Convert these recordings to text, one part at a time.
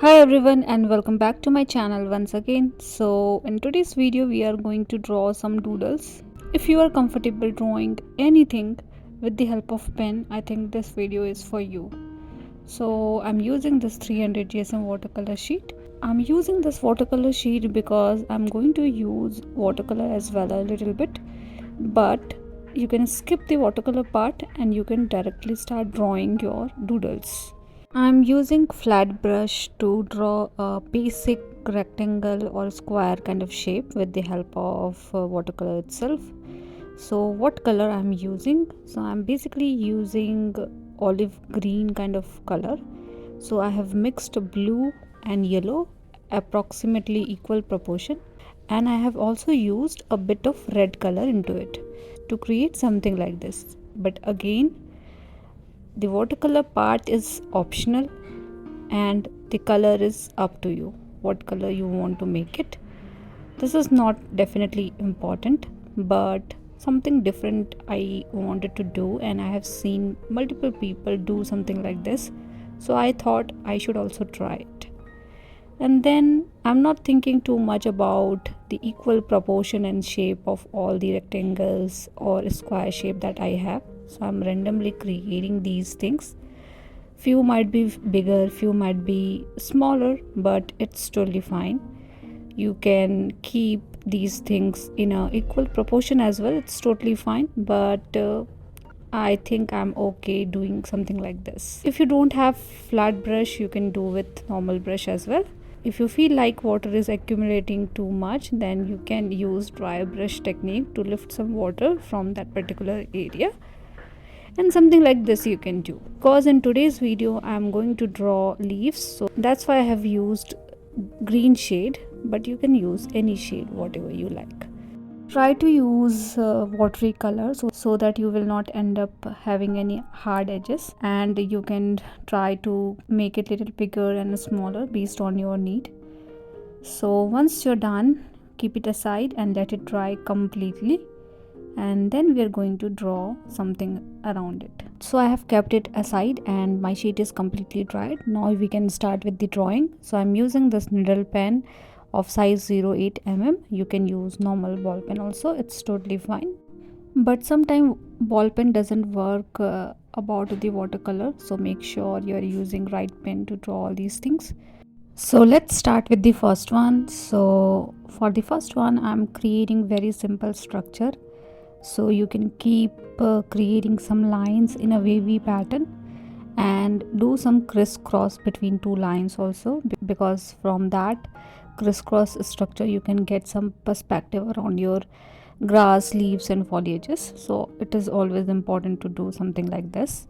Hi everyone and welcome back to my channel once again. So in today's video we are going to draw some doodles. If you are comfortable drawing anything with the help of pen, I think this video is for you. So I'm using this 300 GSM watercolor sheet. I'm using this watercolor sheet because I'm going to use watercolor as well a little bit, but you can skip the watercolor part and you can directly start drawing your doodles. I'm using flat brush to draw a basic rectangle or square kind of shape with the help of watercolor itself. So what color I'm using? So I'm basically using olive green kind of color. So I have mixed blue and yellow approximately equal proportion, and I have also used a bit of red color into it to create something like this. But again, the watercolor part is optional and the color is up to you what color you want to make it. This is not definitely important, but something different I wanted to do, and I have seen multiple people do something like this, so I thought I should also try it. And then I'm not thinking too much about the equal proportion and shape of all the rectangles or square shape that I have, so I'm randomly creating these things. Few might be bigger, few might be smaller, but it's totally fine. You can keep these things in a equal proportion as well, it's totally fine, but I think I'm okay doing something like this. If you don't have flat brush, you can do with normal brush as well. If you feel like water is accumulating too much, then you can use dry brush technique to lift some water from that particular area, and something like this you can do. Because in today's video I'm going to draw leaves, so that's why I have used green shade, but you can use any shade whatever you like. Try to use watery color so that you will not end up having any hard edges, and you can try to make it little bigger and smaller based on your need. So once you're done, keep it aside and let it dry completely, and then we are going to draw something around it. So I have kept it aside and my sheet is completely dried. Now we can start with the drawing. So I'm using this needle pen of size 08 mm. You can use normal ball pen also, it's totally fine, but sometimes ball pen doesn't work about the watercolor, so make sure you're using right pen to draw all these things. So let's start with the first one. So for the first one I'm creating very simple structure, so you can keep creating some lines in a wavy pattern and do some crisscross between two lines also, because from that crisscross structure you can get some perspective around your grass, leaves and foliages. So it is always important to do something like this.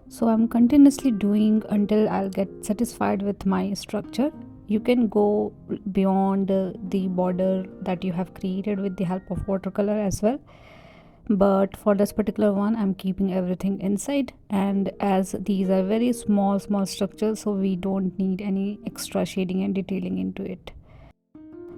So I'm continuously doing until I'll get satisfied with my structure. You can go beyond the border that you have created with the help of watercolor as well, but for this particular one I'm keeping everything inside, and as these are very small structures, so we don't need any extra shading and detailing into it.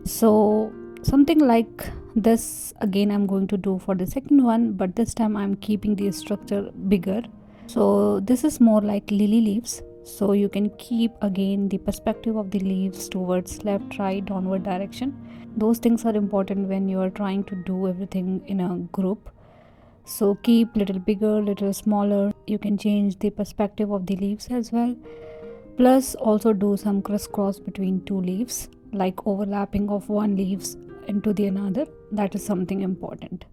So something like this again I'm going to do for the second one, but this time I'm keeping the structure bigger. So this is more like lily leaves, so you can keep again the perspective of the leaves towards left, right, downward direction. Those things are important when you are trying to do everything in a group. So keep little bigger, little smaller. You can change the perspective of the leaves as well, plus also do some crisscross between two leaves, like overlapping of one leaves into the another. That is something important,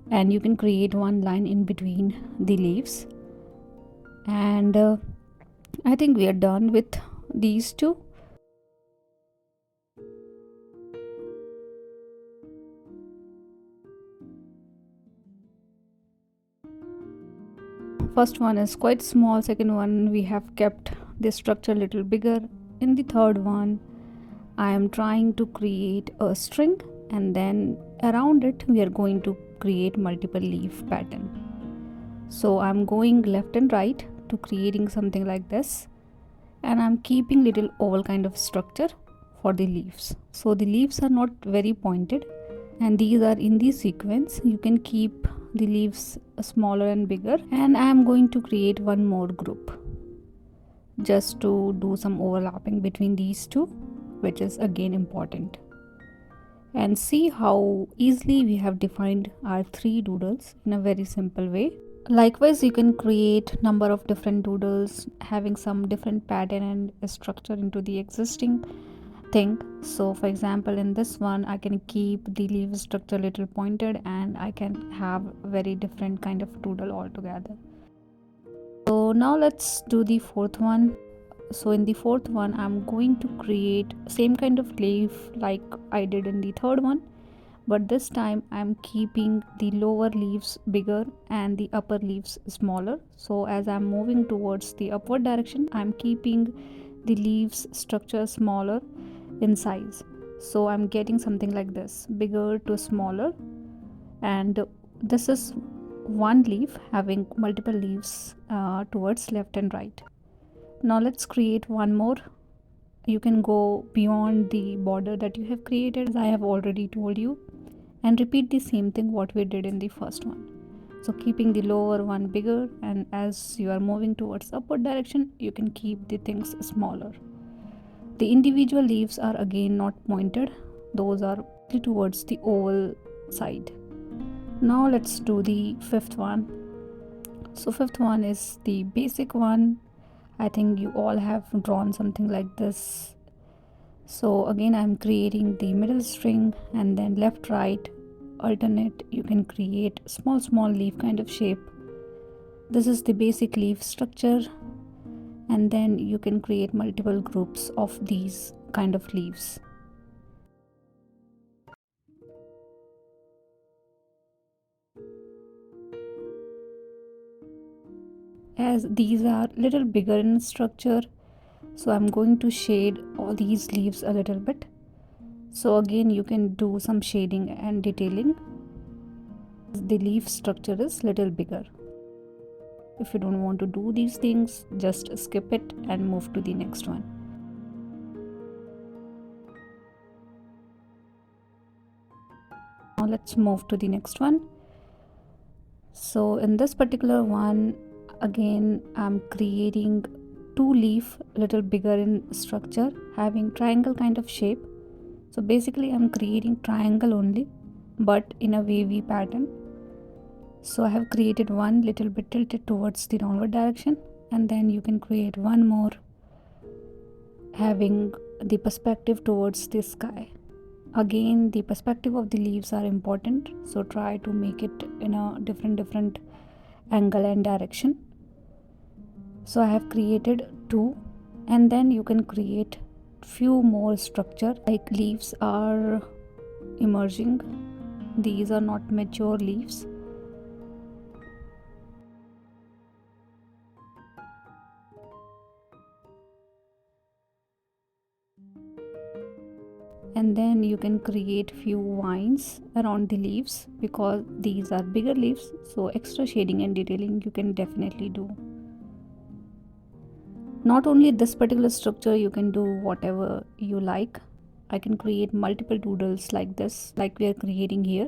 and you can create one line in between the leaves. And I think we are done with these two. First one is quite small, second one we have kept the structure a little bigger. In the third one I am trying to create a string, and then around it we are going to create multiple leaf pattern. So I'm going left and right to creating something like this, and I'm keeping little oval kind of structure for the leaves. So the leaves are not very pointed, and these are in the sequence. You can keep the leaves smaller and bigger, and I am going to create one more group. just to do some overlapping between these two, which is again important. And see how easily we have defined our 3 doodles in a very simple way. Likewise, you can create number of different doodles having some different pattern and structure into the existing thing. So for example, in this one I can keep the leaf structure little pointed, and I can have very different kind of doodle altogether. So now let's do the fourth one. So in the fourth one I'm going to create same kind of leaf like I did in the third one, but this time I'm keeping the lower leaves bigger and the upper leaves smaller. So as I'm moving towards the upward direction, I'm keeping the leaves structure smaller in size. So I'm getting something like this, bigger to smaller, and this is one leaf having multiple leaves towards left and right. Now let's create one more. You can go beyond the border that you have created, as I have already told you, and repeat the same thing what we did in the first one. So keeping the lower one bigger, and as you are moving towards upward direction, you can keep the things smaller. The individual leaves are again not pointed, those are towards the oval side. Now let's do the fifth one. So fifth one is the basic one. I think you all have drawn something like this. So again I'm creating the middle string, and then left right alternate you can create small leaf kind of shape. This is the basic leaf structure, and then you can create multiple groups of these kind of leaves. As these are little bigger in structure, so I'm going to shade all these leaves a little bit. So again you can do some shading and detailing. The leaf structure is little bigger. If you don't want to do these things, just skip it and move to the next one. Now let's move to the next one. So in this particular one, again I'm creating 2 leaf little bigger in structure having triangle kind of shape. So basically I'm creating triangle only, but in a wavy pattern. So I have created one little bit tilted towards the downward direction, and then you can create one more having the perspective towards the sky. Again the perspective of the leaves are important, so try to make it in a different angle and direction. So I have created 2, and then you can create few more structure like leaves are emerging. These are not mature leaves. And then you can create few vines around the leaves because these are bigger leaves, so extra shading and detailing you can definitely do. Not only this particular structure, you can do whatever you like. I can create multiple doodles like this, like we are creating here,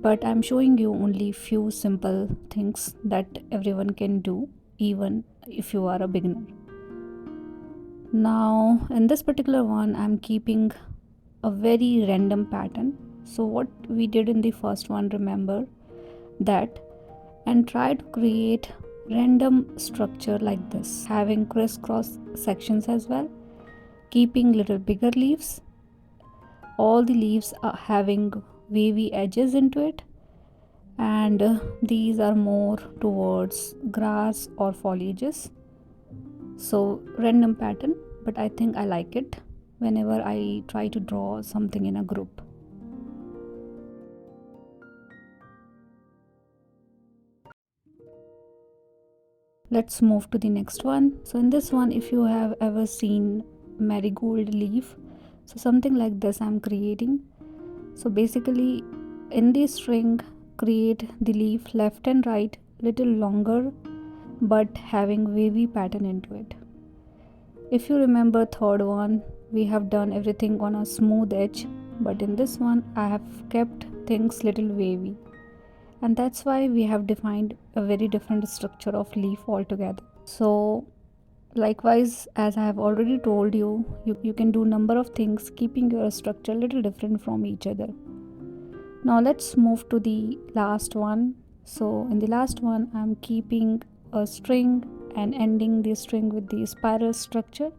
but I'm showing you only few simple things that everyone can do even if you are a beginner. Now in this particular one I'm keeping a very random pattern. So what we did in the first one, remember that, and try to create random structure like this having crisscross sections as well, keeping little bigger leaves. All the leaves are having wavy edges into it, and these are more towards grass or foliages. So random pattern, but I think I like it whenever I try to draw something in a group. Let's move to the next one. So in this one, if you have ever seen marigold leaf, so something like this I'm creating. So basically in this string create the leaf left and right little longer but having wavy pattern into it. If you remember third one, we have done everything on a smooth edge, but in this one I have kept things little wavy, and that's why we have defined a very different structure of leaf altogether. So Likewise, as I have already told you, you can do number of things keeping your structure a little different from each other. Now let's move to the last one. So in the last one, I'm keeping a string and ending the string with the spiral structure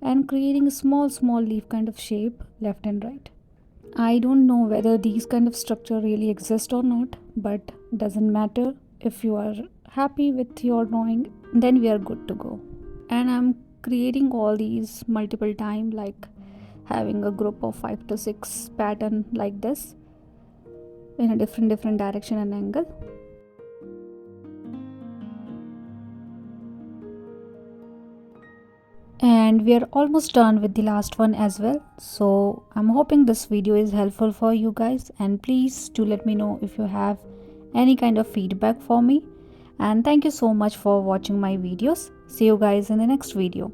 and creating a small leaf kind of shape left and right. I don't know whether these kind of structure really exist or not, but doesn't matter. If you are happy with your drawing, then we are good to go. And I'm creating all these multiple time, like having a group of 5 to 6 pattern like this in a different direction and angle. And we are almost done with the last one as well. So I'm hoping this video is helpful for you guys, and please do let me know if you have any kind of feedback for me. And thank you so much for watching my videos. See you guys in the next video.